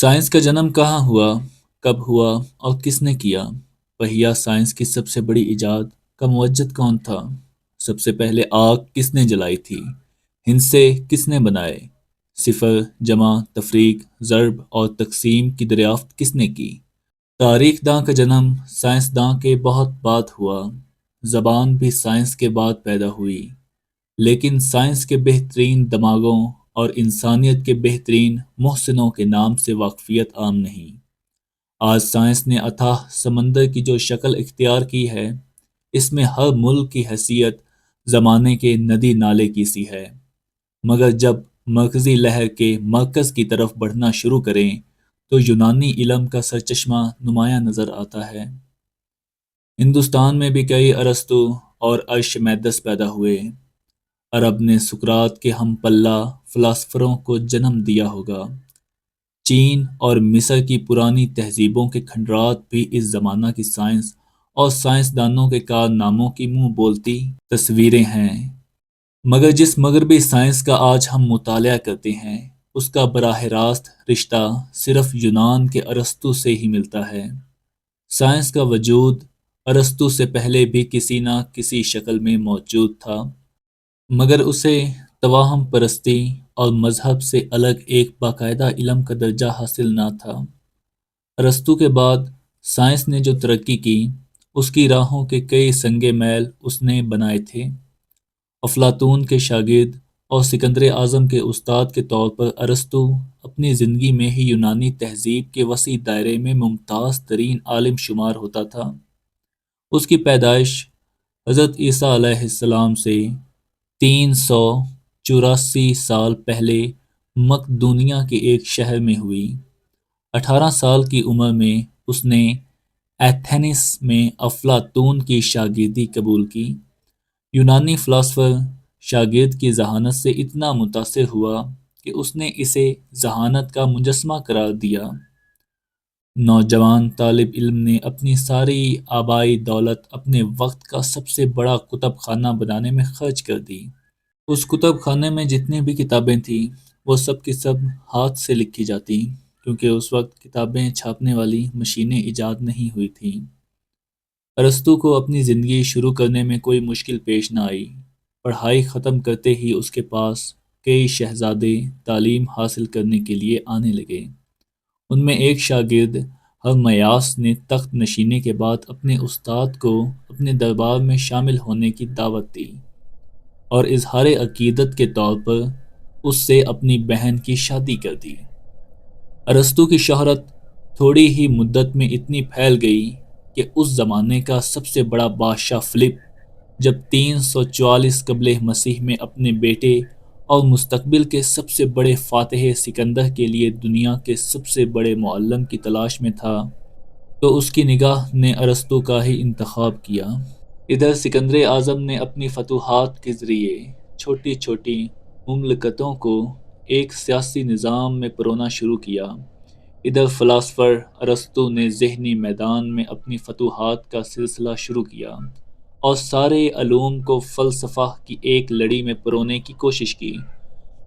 Science کا جنم کہاں ہوا، کب ہوا اور کس نے کیا؟ پہیا سائنس کی سب سے بڑی ایجاد کا موجد کون تھا؟ سب سے پہلے آگ کس نے جلائی تھی؟ ہندسے کس نے بنائے؟ صفر، جمع، تفریق، ضرب اور تقسیم کی دریافت کس نے کی؟ تاریخ داں کا جنم سائنس داں کے بہت بعد ہوا۔ زبان بھی سائنس کے بعد پیدا ہوئی، لیکن سائنس کے بہترین دماغوں اور انسانیت کے بہترین محسنوں کے نام سے واقفیت عام نہیں۔ آج سائنس نے اتھاہ سمندر کی جو شکل اختیار کی ہے، اس میں ہر ملک کی حیثیت زمانے کے ندی نالے کی سی ہے، مگر جب مرکزی لہر کے مرکز کی طرف بڑھنا شروع کریں تو یونانی علم کا سرچشمہ نمایاں نظر آتا ہے۔ ہندوستان میں بھی کئی ارسطو اور ارشمیدس پیدا ہوئے۔ عرب نے سقراط کے ہم پلہ فلاسفروں کو جنم دیا ہوگا۔ چین اور مصر کی پرانی تہذیبوں کے کھنڈرات بھی اس زمانہ کی سائنس اور سائنسدانوں کے کارناموں کی منہ بولتی تصویریں ہیں۔ مگر جس مغربی سائنس کا آج ہم مطالعہ کرتے ہیں، اس کا براہ راست رشتہ صرف یونان کے ارسطو سے ہی ملتا ہے۔ سائنس کا وجود ارسطو سے پہلے بھی کسی نہ کسی شکل میں موجود تھا، مگر اسے توہم پرستی اور مذہب سے الگ ایک باقاعدہ علم کا درجہ حاصل نہ تھا۔ ارسطو کے بعد سائنس نے جو ترقی کی، اس کی راہوں کے کئی سنگ میل اس نے بنائے تھے۔ افلاطون کے شاگرد اور سکندر اعظم کے استاد کے طور پر ارسطو اپنی زندگی میں ہی یونانی تہذیب کے وسیع دائرے میں ممتاز ترین عالم شمار ہوتا تھا۔ اس کی پیدائش حضرت عیسیٰ علیہ السلام سے 384 سال پہلے مقدونیہ کے ایک شہر میں ہوئی۔ 18 سال کی عمر میں اس نے ایتھنز میں افلاطون کی شاگردی قبول کی۔ یونانی فلاسفر شاگرد کی ذہانت سے اتنا متاثر ہوا کہ اس نے اسے ذہانت کا مجسمہ قرار دیا۔ نوجوان طالب علم نے اپنی ساری آبائی دولت اپنے وقت کا سب سے بڑا کتب خانہ بنانے میں خرچ کر دی۔ اس کتب خانے میں جتنی بھی کتابیں تھیں، وہ سب کی سب ہاتھ سے لکھی جاتی، کیونکہ اس وقت کتابیں چھاپنے والی مشینیں ایجاد نہیں ہوئی تھیں۔ ارسطو کو اپنی زندگی شروع کرنے میں کوئی مشکل پیش نہ آئی۔ پڑھائی ختم کرتے ہی اس کے پاس کئی شہزادے تعلیم حاصل کرنے کے لیے آنے لگے۔ ان میں ایک شاگرد ہرمیاس نے تخت نشینے کے بعد اپنے استاد کو اپنے دربار میں شامل ہونے کی دعوت دی اور اظہار عقیدت کے طور پر اس سے اپنی بہن کی شادی کر دی۔ ارسطو کی شہرت تھوڑی ہی مدت میں اتنی پھیل گئی کہ اس زمانے کا سب سے بڑا بادشاہ فلپ جب 344 قبل مسیح میں اپنے بیٹے اور مستقبل کے سب سے بڑے فاتح سکندر کے لیے دنیا کے سب سے بڑے معلم کی تلاش میں تھا، تو اس کی نگاہ نے ارسطو کا ہی انتخاب کیا۔ ادھر سکندر اعظم نے اپنی فتوحات کے ذریعے چھوٹی چھوٹی مملکتوں کو ایک سیاسی نظام میں پرونا شروع کیا۔ ادھر فلاسفر ارسطو نے ذہنی میدان میں اپنی فتوحات کا سلسلہ شروع کیا اور سارے علوم کو فلسفہ کی ایک لڑی میں پرونے کی کوشش کی۔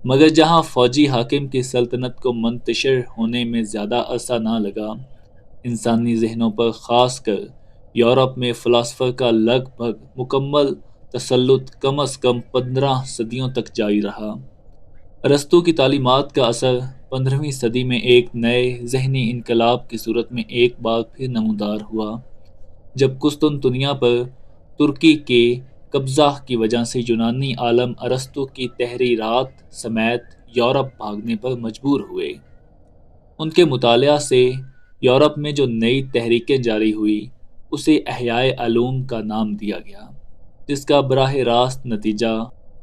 مگر جہاں فوجی حاکم کی سلطنت کو منتشر ہونے میں زیادہ عرصہ نہ لگا، انسانی ذہنوں پر خاص کر یورپ میں فلاسفر کا لگ بھگ مکمل تسلط کم از کم 15 صدیوں تک جاری رہا۔ ارسطو کی تعلیمات کا اثر 15ویں صدی میں ایک نئے ذہنی انقلاب کی صورت میں ایک بار پھر نمودار ہوا، جب قسطنطنیہ پر ترکی کے قبضہ کی وجہ سے یونانی عالم ارسطو کی تحریرات سمیت یورپ بھاگنے پر مجبور ہوئے۔ ان کے مطالعہ سے یورپ میں جو نئی تحریکیں جاری ہوئی، اسے احیاء علوم کا نام دیا گیا، جس کا براہ راست نتیجہ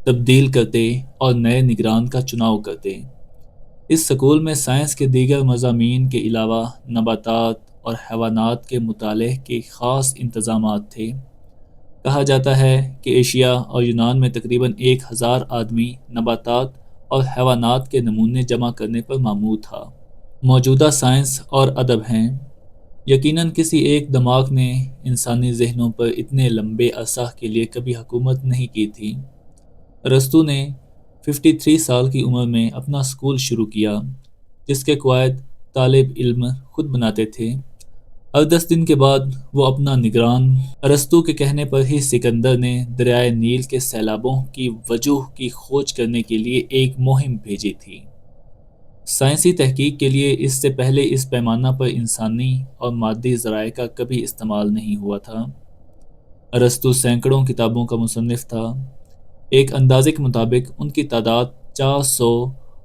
تبدیل کرتے اور نئے نگران کا چناؤ کرتے۔ اس سکول میں سائنس کے دیگر مضامین کے علاوہ نباتات اور حیوانات کے مطالعے کے خاص انتظامات تھے۔ کہا جاتا ہے کہ ایشیا اور یونان میں تقریباً 1000 آدمی نباتات اور حیوانات کے نمونے جمع کرنے پر مامور تھا۔ موجودہ سائنس اور ادب ہیں۔ یقیناً کسی ایک دماغ نے انسانی ذہنوں پر اتنے لمبے عرصہ کے لیے کبھی حکومت نہیں کی تھی۔ ارسطو نے 53 سال کی عمر میں اپنا سکول شروع کیا، جس کے قواعد طالب علم خود بناتے تھے۔ اور 10 دن کے بعد وہ اپنا نگران ارسطو کے کہنے پر ہی سکندر نے دریائے نیل کے سیلابوں کی وجوہ کی کھوج کرنے کے لیے ایک مہم بھیجی تھی۔ سائنسی تحقیق کے لیے اس سے پہلے اس پیمانہ پر انسانی اور مادی ذرائع کا کبھی استعمال نہیں ہوا تھا۔ ارسطو سینکڑوں کتابوں کا مصنف تھا۔ ایک اندازے کے مطابق ان کی تعداد 400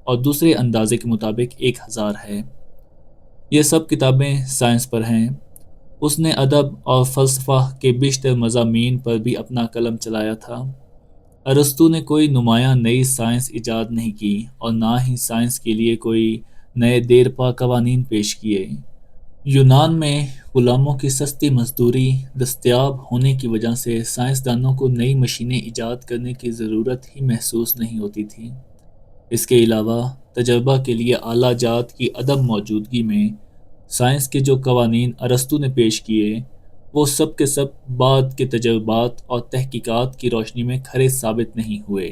اور دوسرے اندازے کے مطابق 1000 ہے۔ یہ سب کتابیں سائنس پر ہیں۔ اس نے ادب اور فلسفہ کے بیشتر مضامین پر بھی اپنا قلم چلایا تھا۔ ارسطو نے کوئی نمایاں نئی سائنس ایجاد نہیں کی اور نہ ہی سائنس کے لیے کوئی نئے دیرپا قوانین پیش کیے۔ یونان میں غلاموں کی سستی مزدوری دستیاب ہونے کی وجہ سے سائنسدانوں کو نئی مشینیں ایجاد کرنے کی ضرورت ہی محسوس نہیں ہوتی تھی۔ اس کے علاوہ تجربہ کے لیے اعلیٰ جات کی عدم موجودگی میں سائنس کے جو قوانین ارسطو نے پیش کیے وہ سب کے سب بعد کے تجربات اور تحقیقات کی روشنی میں کھرے ثابت نہیں ہوئے۔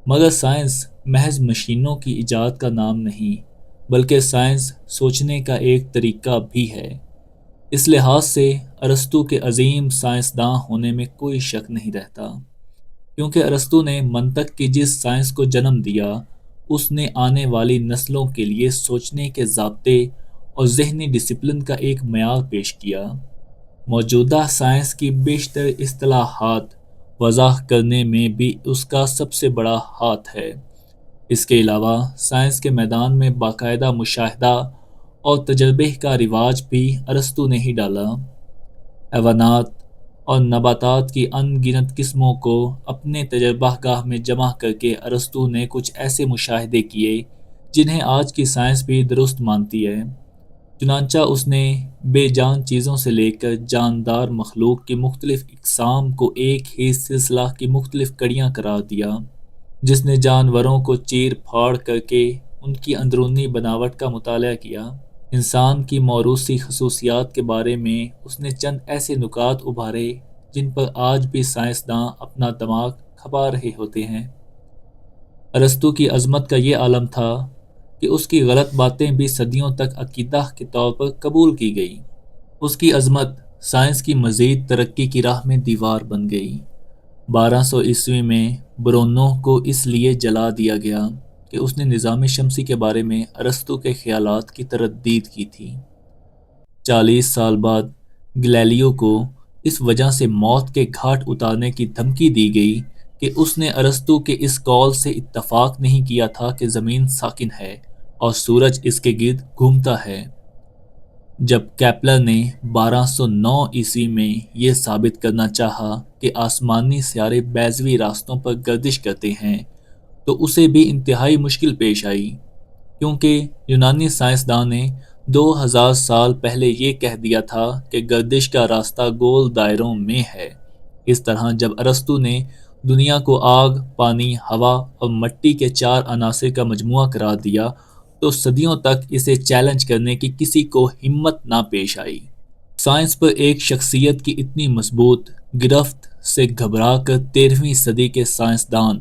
مگر سائنس محض مشینوں کی ایجاد کا نام نہیں بلکہ سائنس سوچنے کا ایک طریقہ بھی ہے۔ اس لحاظ سے ارسطو کے عظیم سائنسداں ہونے میں کوئی شک نہیں رہتا، کیونکہ ارسطو نے منطق کی جس سائنس کو جنم دیا اس نے آنے والی نسلوں کے لیے سوچنے کے ضابطے اور ذہنی ڈسپلن کا ایک معیار پیش کیا۔ موجودہ سائنس کی بیشتر اصطلاحات وضاح کرنے میں بھی اس کا سب سے بڑا ہاتھ ہے۔ اس کے علاوہ سائنس کے میدان میں باقاعدہ مشاہدہ اور تجربے کا رواج بھی ارسطو نے ہی ڈالا۔ حیوانات اور نباتات کی ان گنت قسموں کو اپنے تجربہ گاہ میں جمع کر کے ارسطو نے کچھ ایسے مشاہدے کیے جنہیں آج کی سائنس بھی درست مانتی ہے۔ چنانچہ اس نے بے جان چیزوں سے لے کر جاندار مخلوق کی مختلف اقسام کو ایک ہی سلسلہ کی مختلف کڑیاں قرار دیا، جس نے جانوروں کو چیر پھاڑ کر کے ان کی اندرونی بناوٹ کا مطالعہ کیا۔ انسان کی موروثی خصوصیات کے بارے میں اس نے چند ایسے نکات ابھارے جن پر آج بھی سائنسداں اپنا دماغ کھپا رہے ہوتے ہیں۔ ارسطو کی عظمت کا یہ عالم تھا کہ اس کی غلط باتیں بھی صدیوں تک عقیدہ کے طور پر قبول کی گئیں۔ اس کی عظمت سائنس کی مزید ترقی کی راہ میں دیوار بن گئی۔ 1200 میں برونو کو اس لیے جلا دیا گیا کہ اس نے نظام شمسی کے بارے میں ارسطو کے خیالات کی تردید کی تھی۔ 40 سال بعد گلیلیو کو اس وجہ سے موت کے گھاٹ اتارنے کی دھمکی دی گئی کہ اس نے ارسطو کے اس قول سے اتفاق نہیں کیا تھا کہ زمین ساکن ہے اور سورج اس کے گرد گھومتا ہے۔ جب کیپلر نے 1209 میں یہ ثابت کرنا چاہا کہ آسمانی سیارے بیضوی راستوں پر گردش کرتے ہیں تو اسے بھی انتہائی مشکل پیش آئی، کیونکہ یونانی سائنسداں نے 2000 سال پہلے یہ کہہ دیا تھا کہ گردش کا راستہ گول دائروں میں ہے۔ اس طرح جب ارسطو نے دنیا کو آگ، پانی، ہوا اور مٹی کے 4 عناصر کا مجموعہ قرار دیا تو صدیوں تک اسے چیلنج کرنے کی کسی کو ہمت نہ پیش آئی۔ سائنس پر ایک شخصیت کی اتنی مضبوط گرفت سے گھبرا کر 13ویں صدی کے سائنسدان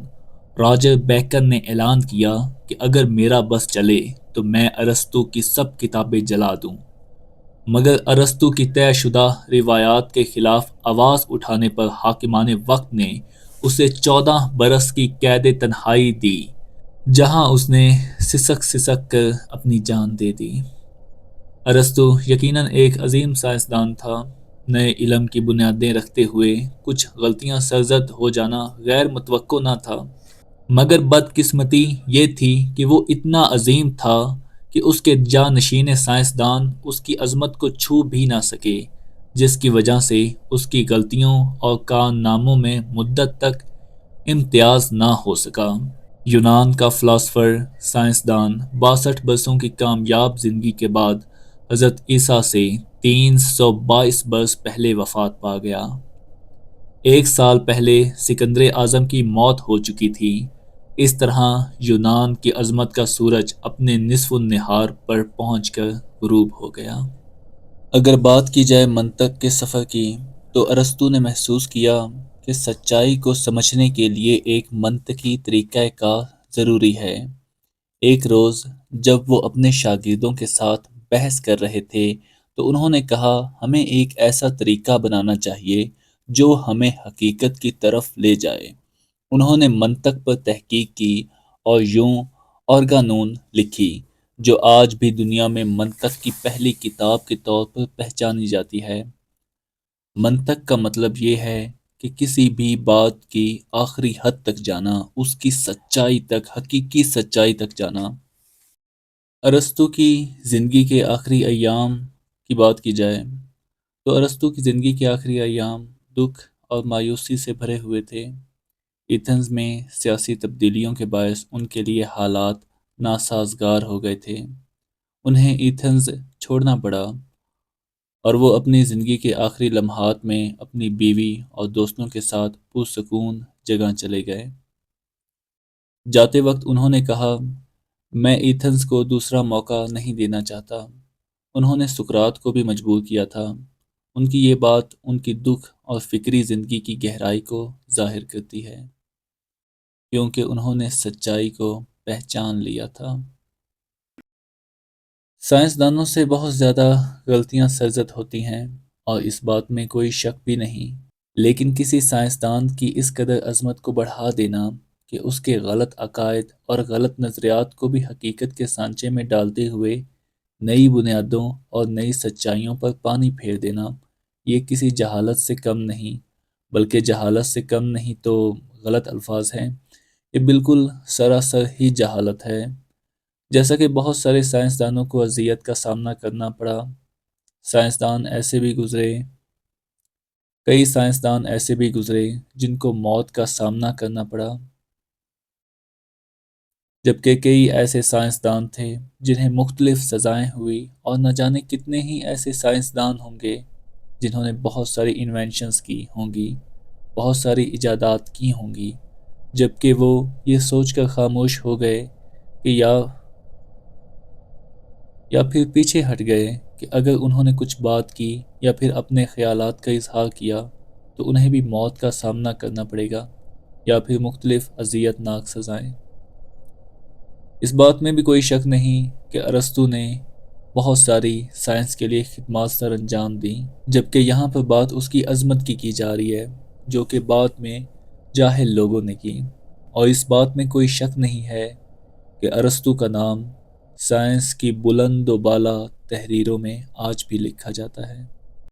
راجر بیکن نے اعلان کیا کہ اگر میرا بس چلے تو میں ارسطو کی سب کتابیں جلا دوں۔ مگر ارسطو کی طے شدہ روایات کے خلاف آواز اٹھانے پر حاکمان وقت نے اسے 14 برس کی قید تنہائی دی، جہاں اس نے سسک سسک کر اپنی جان دے دی۔ ارسطو یقیناً ایک عظیم سائنسدان تھا۔ نئے علم کی بنیادیں رکھتے ہوئے کچھ غلطیاں سرزد ہو جانا غیر متوقع نہ تھا، مگر بدقسمتی یہ تھی کہ وہ اتنا عظیم تھا کہ اس کے جانشین سائنسدان اس کی عظمت کو چھو بھی نہ سکے، جس کی وجہ سے اس کی غلطیوں اور کارناموں میں مدت تک امتیاز نہ ہو سکا۔ یونان کا فلاسفر سائنسدان 62 برسوں کی کامیاب زندگی کے بعد حضرت عیسیٰ سے 322 برس پہلے وفات پا گیا۔ 1 سال پہلے سکندر اعظم کی موت ہو چکی تھی۔ اس طرح یونان کی عظمت کا سورج اپنے نصف النہار پر پہنچ کر غروب ہو گیا۔ اگر بات کی جائے منطق کے سفر کی تو ارسطو نے محسوس کیا کہ سچائی کو سمجھنے کے لیے ایک منطقی طریقہ کار ضروری ہے۔ ایک روز جب وہ اپنے شاگردوں کے ساتھ بحث کر رہے تھے تو انہوں نے کہا ہمیں ایک ایسا طریقہ بنانا چاہیے جو ہمیں حقیقت کی طرف لے جائے۔ انہوں نے منطق پر تحقیق کی اور یوں اورگانون لکھی جو آج بھی دنیا میں منطق کی پہلی کتاب کے طور پر پہچانی جاتی ہے۔ منطق کا مطلب یہ ہے کہ کسی بھی بات کی آخری حد تک جانا، اس کی سچائی تک، حقیقی سچائی تک جانا۔ ارسطو کی زندگی کے آخری ایام کی بات کی جائے تو ارسطو کی زندگی کے آخری ایام دکھ اور مایوسی سے بھرے ہوئے تھے۔ ایتھنز میں سیاسی تبدیلیوں کے باعث ان کے لیے حالات ناسازگار ہو گئے تھے۔ انہیں ایتھنز چھوڑنا پڑا اور وہ اپنی زندگی کے آخری لمحات میں اپنی بیوی اور دوستوں کے ساتھ پرسکون جگہ چلے گئے۔ جاتے وقت انہوں نے کہا میں ایتھنز کو دوسرا موقع نہیں دینا چاہتا۔ انہوں نے سقراط کو بھی مجبور کیا تھا۔ ان کی یہ بات ان کی دکھ اور فکری زندگی کی گہرائی کو ظاہر کرتی ہے، کیونکہ انہوں نے سچائی کو پہچان لیا تھا۔ سائنسدانوں سے بہت زیادہ غلطیاں سرزد ہوتی ہیں اور اس بات میں کوئی شک بھی نہیں، لیکن کسی سائنسدان کی اس قدر عظمت کو بڑھا دینا کہ اس کے غلط عقائد اور غلط نظریات کو بھی حقیقت کے سانچے میں ڈالتے ہوئے نئی بنیادوں اور نئی سچائیوں پر پانی پھیر دینا، یہ کسی جہالت سے کم نہیں، بلکہ جہالت سے کم نہیں تو غلط الفاظ ہیں، یہ بالکل سراسر ہی جہالت ہے۔ جیسا کہ بہت سارے سائنسدانوں کو اذیت کا سامنا کرنا پڑا، کئی سائنسدان ایسے بھی گزرے جن کو موت کا سامنا کرنا پڑا، جبکہ کئی ایسے سائنسدان تھے جنہیں مختلف سزائیں ہوئی، اور نہ جانے کتنے ہی ایسے سائنسدان ہوں گے جنہوں نے بہت ساری انوینشنز کی ہوں گی، بہت ساری ایجادات کی ہوں گی، جبکہ وہ یہ سوچ کر خاموش ہو گئے کہ یا پھر پیچھے ہٹ گئے کہ اگر انہوں نے کچھ بات کی یا پھر اپنے خیالات کا اظہار کیا تو انہیں بھی موت کا سامنا کرنا پڑے گا یا پھر مختلف اذیت ناک سزائیں۔ اس بات میں بھی کوئی شک نہیں کہ ارسطو نے بہت ساری سائنس کے لیے خدمات سر انجام دیں، جبکہ یہاں پر بات اس کی عظمت کی جا رہی ہے جو کہ بعد میں جاہل لوگوں نے کی، اور اس بات میں کوئی شک نہیں ہے کہ ارسطو کا نام سائنس کی بلند و بالا تحریروں میں آج بھی لکھا جاتا ہے۔